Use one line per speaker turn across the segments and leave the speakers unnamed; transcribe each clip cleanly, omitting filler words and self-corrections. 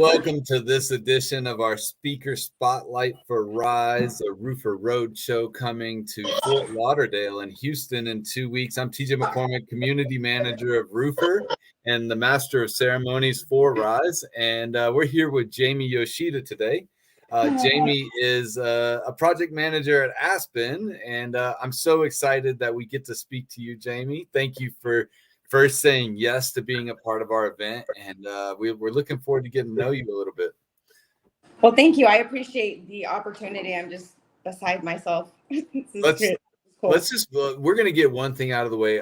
welcome to this edition of our Speaker Spotlight for Rise, a Roofer Road show coming to Fort Lauderdale in Houston in 2 weeks. I'm TJ McCormack, Community Manager of Roofer and the Master of Ceremonies for Rise. And we're here with Jamie Yoshida today. Jamie is a project manager at Aspen, and I'm so excited that we get to speak to you, Jamie. Thank you for first saying yes to being a part of our event, and we're looking forward to getting to know you a little bit.
Well, thank you. I appreciate the opportunity. I'm just beside myself.
We're going to get one thing out of the way.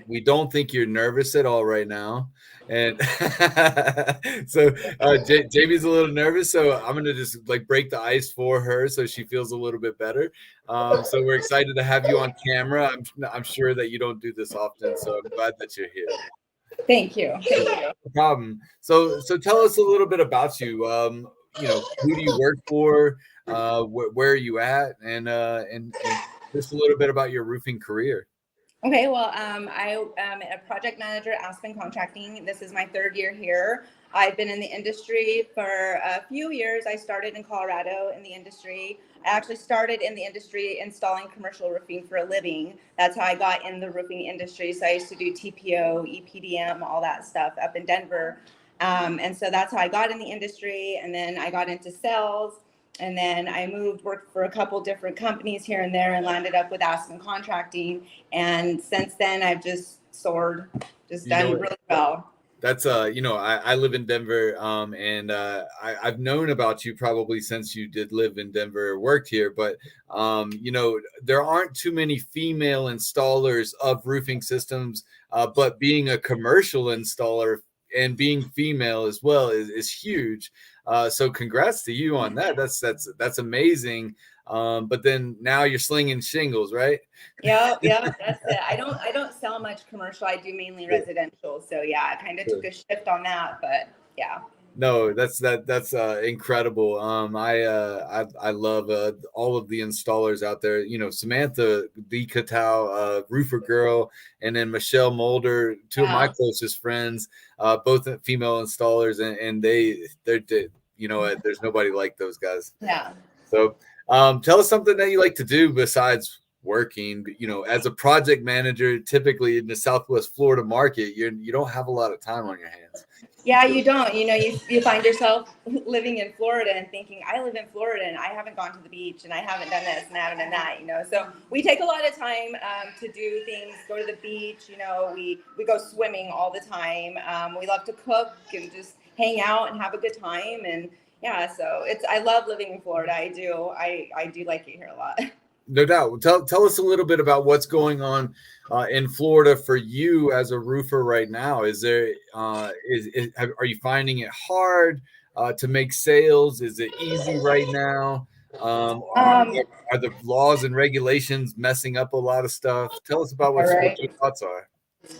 We don't think you're nervous at all right now. And so Jamie's a little nervous. So I'm going to just break the ice for her so she feels a little bit better. So we're excited to have you on camera. I'm sure that you don't do this often. So I'm glad that you're here.
Thank you.
No problem. So tell us a little bit about you. Who do you work for? Where are you at? And just a little bit about your roofing career.
Okay, well, I am a project manager at Aspen Contracting. This is my third year here. I've been in the industry for a few years. I started in Colorado in the industry. I actually started in the industry installing commercial roofing for a living. That's how I got in the roofing industry. So I used to do TPO, EPDM, all that stuff up in Denver. And so that's how I got in the industry. And then I got into sales. And then I worked for a couple different companies here and there, and landed up with Aspen Contracting. And since then, I've just soared, done really well.
That's I live in Denver, and I've known about you probably since you did live in Denver or worked here. But there aren't too many female installers of roofing systems. But being a commercial installer and being female as well is huge. So congrats to you on that. That's amazing. But then now you're slinging shingles, right?
Yeah, that's it. I don't sell much commercial. I do mainly residential. So yeah, I kind of took a shift on that, but yeah.
No, that's incredible. I love all of the installers out there. Samantha D. Katau, Roofer Girl, and then Michelle Mulder, two of my closest friends, both female installers, and they're there's nobody like those guys.
Yeah.
So tell us something that you like to do besides working. As a project manager, typically in the Southwest Florida market, you don't have a lot of time on your hands.
Yeah, you don't. You find yourself living in Florida and thinking, I live in Florida and I haven't gone to the beach and I haven't done this and I haven't done that. So we take a lot of time to do things, go to the beach. We go swimming all the time. We love to cook and just hang out and have a good time. And yeah, so I love living in Florida. I do. I do like it here a lot.
No doubt. Tell us a little bit about what's going on in Florida for you as a roofer right now. Is there are you finding it hard to make sales? Is it easy right now? Are the laws and regulations messing up a lot of stuff? Tell us about what your thoughts are.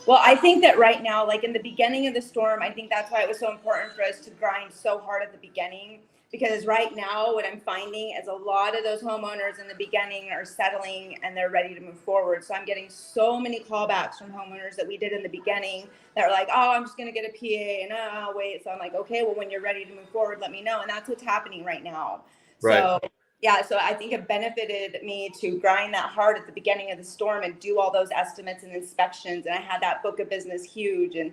Well, I think that right now, like in the beginning of the storm, I think that's why it was so important for us to grind so hard at the beginning. Because right now, what I'm finding is a lot of those homeowners in the beginning are settling and they're ready to move forward. So I'm getting so many callbacks from homeowners that we did in the beginning that are like, oh, I'm just going to get a PA and wait. So I'm like, okay, well, when you're ready to move forward, let me know. And that's what's happening right now.
Right.
So yeah, so I think it benefited me to grind that hard at the beginning of the storm and do all those estimates and inspections. And I had that book of business huge. And,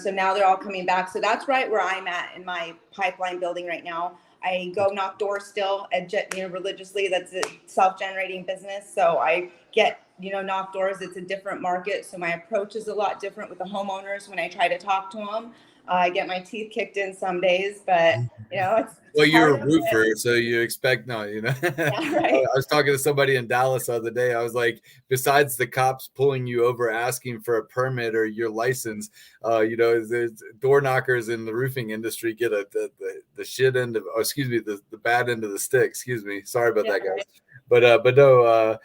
so now they're all coming back. So that's right where I'm at in my pipeline building right now. I go knock doors still, religiously. That's a self-generating business. So I get, knock doors. It's a different market. So my approach is a lot different with the homeowners when I try to talk to them. I get my teeth kicked in some days, but it's
well, you're a roofer, so you expect Yeah, right. I was talking to somebody in Dallas the other day. I was like, besides the cops pulling you over asking for a permit or your license, there's door knockers in the roofing industry get the shit end of, the bad end of the stick. Excuse me, sorry about that, guys. Right. But no,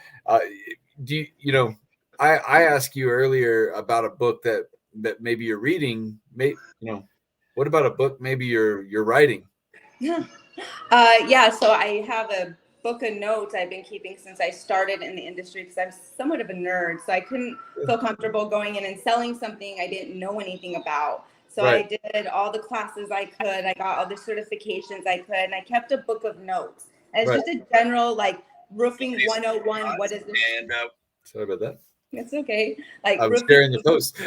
do you I asked you earlier about a book that maybe you're reading. What about a book maybe you're writing?
So I have a book of notes I've been keeping since I started in the industry because I'm somewhat of a nerd. So I couldn't feel comfortable going in and selling something I didn't know anything about. So I did all the classes I could. I got all the certifications I could, and I kept a book of notes. And it's just a general like roofing 101. What is this?
Sorry about that.
It's okay. Like
I was sharing the post.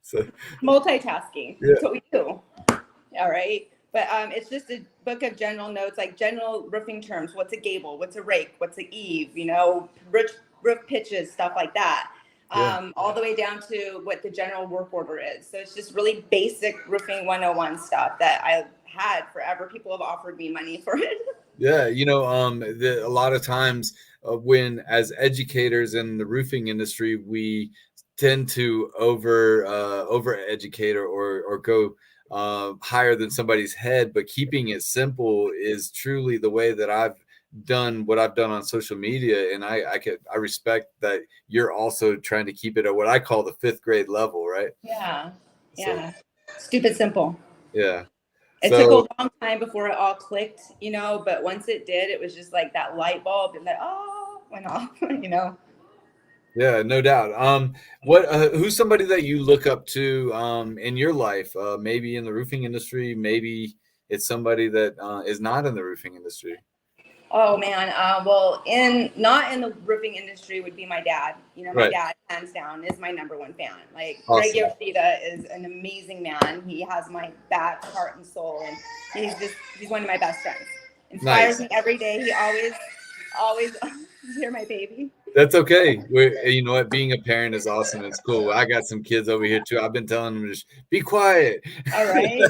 So multitasking. Yeah. That's what we do. All right. But it's just a book of general notes, like general roofing terms. What's a gable? What's a rake? What's a eave? You know, roof pitches, stuff like that. All the way down to what the general work order is. So it's just really basic roofing 101 stuff that I had forever. People have offered me money for it.
Yeah, you know, a lot of times when as educators in the roofing industry, we tend to over educate or go higher than somebody's head, but keeping it simple is truly the way that I've done what I've done on social media. And I respect that you're also trying to keep it at what I call the 5th grade level, right?
Yeah. Yeah. So, stupid simple.
Yeah.
It took a long time before it all clicked, you know, but once it did, it was just like that light bulb and that, went off, you know?
Yeah, no doubt. Who's somebody that you look up to in your life? Maybe in the roofing industry, maybe it's somebody that is not in the roofing industry.
Oh man, well, not in the roofing industry would be my dad. You know, my dad, hands down, is my #1 fan. Like, awesome. Greg Yoshida is an amazing man. He has my back, heart, and soul, and he's one of my best friends. Inspires me every day. He always hear my baby.
That's okay. You know what? Being a parent is awesome. It's cool. I got some kids over here too. I've been telling them to just be quiet.
All right.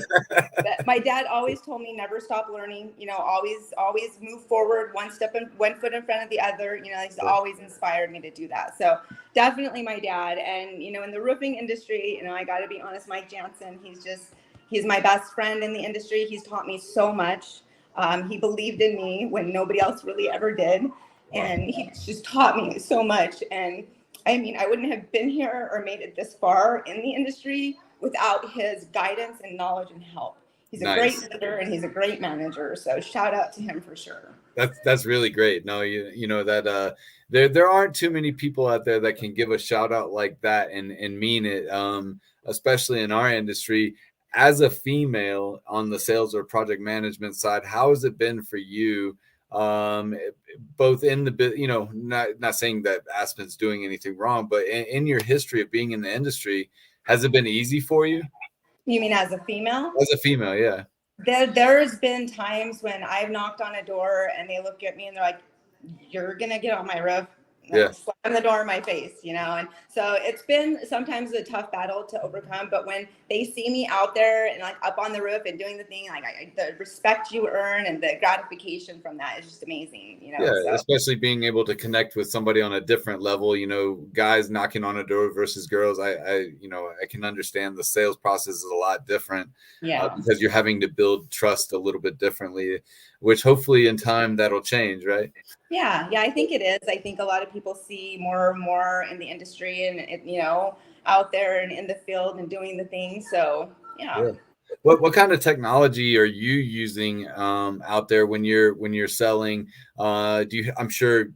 My dad always told me never stop learning. You know, always move forward, one foot in front of the other. You know, he's always inspired me to do that. So definitely my dad. And you know, in the roofing industry, you know, I got to be honest, Mike Jansen. He's my best friend in the industry. He's taught me so much. He believed in me when nobody else really ever did. And he just taught me so much. And I mean, I wouldn't have been here or made it this far in the industry without his guidance and knowledge and help. He's a great leader and he's a great manager. So shout out to him for sure.
That's really great. No, you know that there aren't too many people out there that can give a shout out like that and mean it, especially in our industry. As a female on the sales or project management side, how has it been for you? Both in the, you know, not saying that Aspen's doing anything wrong, but in your history of being in the industry, has it been easy for you?
You mean as a female?
As a female, yeah.
There's been times when I've knocked on a door and they look at me and they're like, "You're gonna get on my roof." Slam the door in my face, you know. And so it's been sometimes a tough battle to overcome, but when they see me out there and like up on the roof and doing the thing, like the respect you earn and the gratification from that is just amazing, you know.
Especially being able to connect with somebody on a different level, you know, guys knocking on a door versus girls. I can understand the sales process is a lot different, because you're having to build trust a little bit differently, which hopefully in time that'll change, right?
Yeah, I think it is. I think a lot of people see more and more in the industry and you know, out there and in the field and doing the thing. So yeah.
What kind of technology are you using out there when you're selling? I'm sure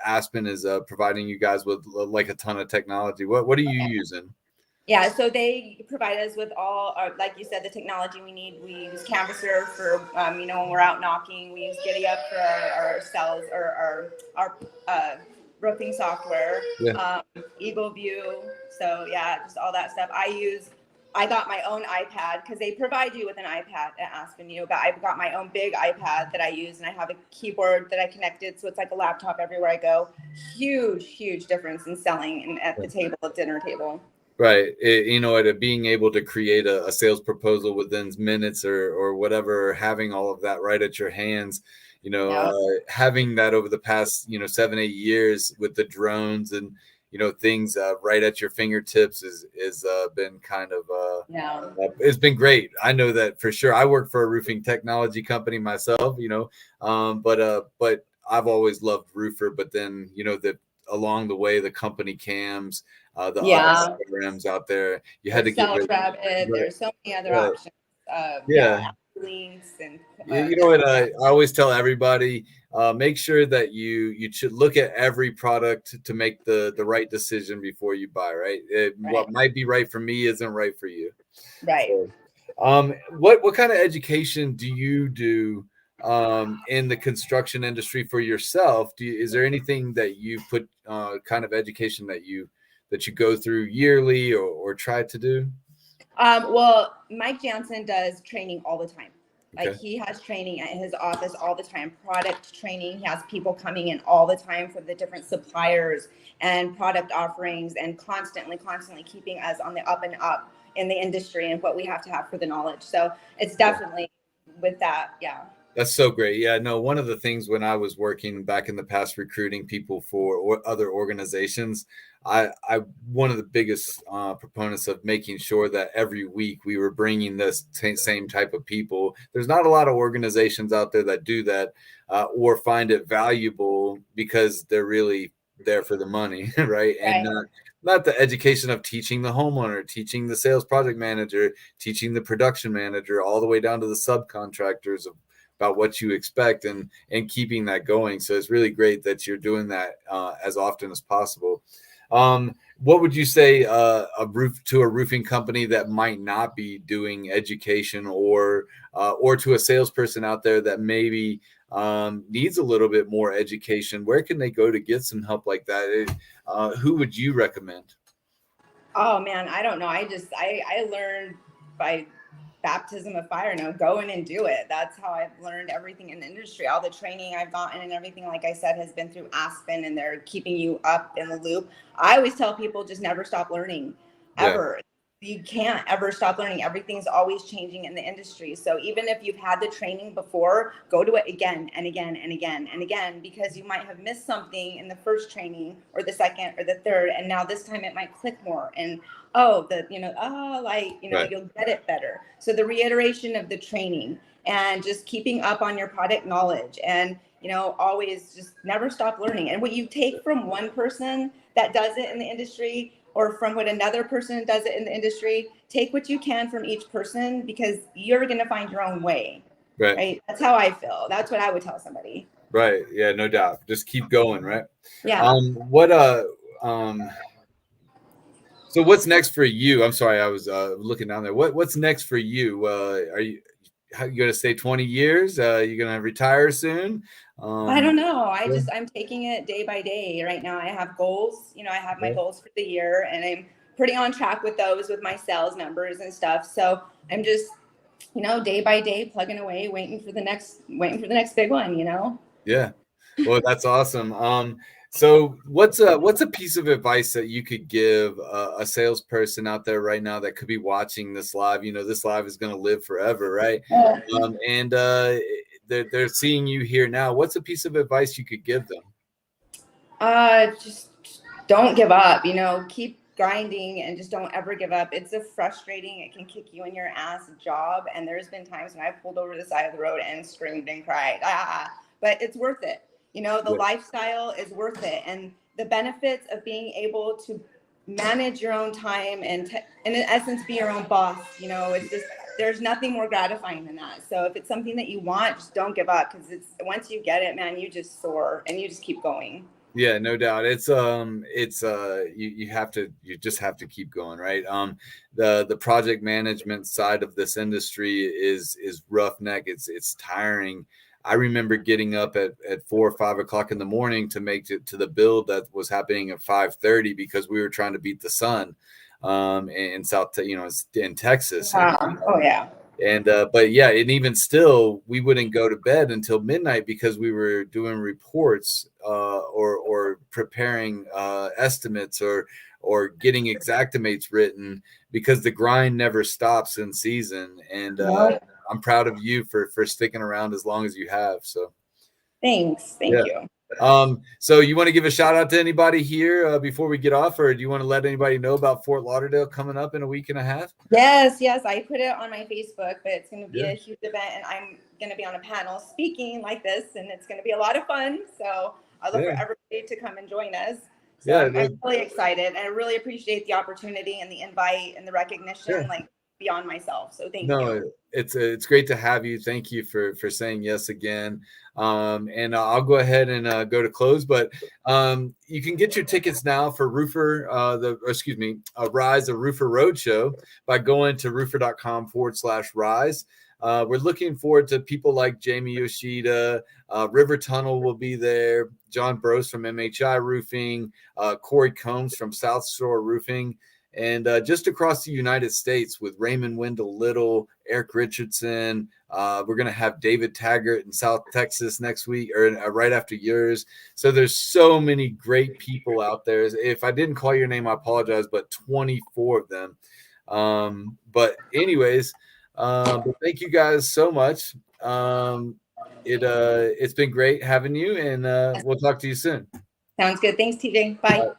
Aspen is providing you guys with like a ton of technology. What are you using?
Yeah, so they provide us with all, like you said, the technology we need. We use Canvasser for, you know, when we're out knocking. We use Giddy Up for our cells or our roofing software. Eagle View. So yeah, just all that stuff. I got my own iPad because they provide you with an iPad at Aspen, you know, but I've got my own big iPad that I use, and I have a keyboard that I connected, so it's like a laptop everywhere I go. Huge difference in selling and at the table, at dinner table.
Right. You know, being able to create a sales proposal within minutes or whatever, or having all of that right at your hands, you know, having that over the past, you know, 7-8 years with the drones and, you know, things right at your fingertips is been kind of, it's been great. I know that for sure. I work for a roofing technology company myself, you know, but I've always loved Roofer, but then, you know, along the way, the company cams, the other programs out there, you had to get
Rabbit. There's so many other options. Links and
you know what I always tell everybody, make sure that you should look at every product to make the right decision before you buy, right? What might be right for me isn't right for you.
Right.
So, what kind of education do you do in the construction industry for yourself? Is there anything that you put kind of education that you go through yearly or try to do?
Well, Mike Jansen does training all the time. Like
Okay.
he has training at his office all the time, product training. He has people coming in all the time for the different suppliers and product offerings, and constantly keeping us on the up and up in the industry and what we have to have for the knowledge. So it's definitely with that. Yeah.
That's so great. Yeah, no, one of the things when I was working back in the past recruiting people for other organizations, I one of the biggest proponents of making sure that every week we were bringing this same type of people. There's not a lot of organizations out there that do that or find it valuable because they're really there for the money, right? And not the education of teaching the homeowner, teaching the sales project manager, teaching the production manager, all the way down to the subcontractors of about what you expect and keeping that going. So it's really great that you're doing that as often as possible. What would you say a roofing company that might not be doing education or to a salesperson out there that maybe needs a little bit more education? Where can they go to get some help like that? Who would you recommend?
Oh man, I don't know. I learned by baptism of fire. No, go in and do it. That's how I've learned everything in the industry. All the training I've gotten and everything, like I said, has been through Aspen, and they're keeping you up in the loop. I always tell people just never stop learning, ever. You can't ever stop learning. Everything's always changing in the industry. So even if you've had the training before, go to it again and again and again and again, because you might have missed something in the first training or the second or the third, and now this time it might click more. And you'll get it better. So the reiteration of the training and just keeping up on your product knowledge, and always just never stop learning. And what you take from one person that does it in the industry, or from what another person does it in the industry, take what you can from each person, because you're going to find your own way. Right. That's how I feel. That's what I would tell somebody.
Right. Yeah, no doubt. Just keep going. Right.
Yeah.
So what's next for you? I'm sorry, I was looking down there. What's next for you? Are you going to stay 20 years? You going to retire soon?
I don't know. I'm taking it day by day right now. I have goals. I have my goals for the year, and I'm pretty on track with those with my sales numbers and stuff. So I'm just, day by day plugging away, waiting for the next big one,
Yeah. Well, that's awesome. So what's a piece of advice that you could give a salesperson out there right now that could be watching this live? This live is going to live forever, right? And they're seeing you here now. What's a piece of advice you could give them?
Just don't give up. Keep grinding and just don't ever give up. It's a frustrating, it can kick you in your ass job. And there's been times when I pulled over the side of the road and screamed and cried. But it's worth it. The lifestyle is worth it. And the benefits of being able to manage your own time and in essence, be your own boss, it's just, there's nothing more gratifying than that. So if it's something that you want, just don't give up, because once you get it, man, you just soar and you just keep going.
Yeah, no doubt. You just have to keep going, right? The project management side of this industry is roughneck. It's tiring. I remember getting up at 4 or 5 o'clock in the morning to make it to the build that was happening at 5:30 because we were trying to beat the sun in in Texas.
Wow. Oh yeah.
And but yeah, and even still, we wouldn't go to bed until midnight because we were doing reports or preparing estimates or getting exactimates written, because the grind never stops in season. And I'm proud of you for sticking around as long as you have. So
thanks. Thank you.
So you want to give a shout out to anybody here before we get off, or do you want to let anybody know about Fort Lauderdale coming up in a week and a half?
Yes. I put it on my Facebook, but it's going to be a huge event, and I'm going to be on a panel speaking like this, and it's going to be a lot of fun. So I look for everybody to come and join us. So I'm really excited, and I really appreciate the opportunity and the invite and the recognition. beyond myself. So thank
No,
you.
it's great to have you. Thank you for saying yes again. And I'll go ahead and go to close, but you can get your tickets now for Rise, a Roofer Roadshow by going to roofer.com/rise. We're looking forward to people like Jamie Yoshida, River Tunnel will be there, John Brose from MHI Roofing, Corey Combs from South Shore Roofing, and just across the United States with Raymond Wendell Little, Eric Richardson. We're going to have David Taggart in South Texas next week, or right after yours. So there's so many great people out there. If I didn't call your name, I apologize, but 24 of them. But anyways, but thank you guys so much. It's been great having you, and we'll talk to you soon.
Sounds good. Thanks, TJ. Bye.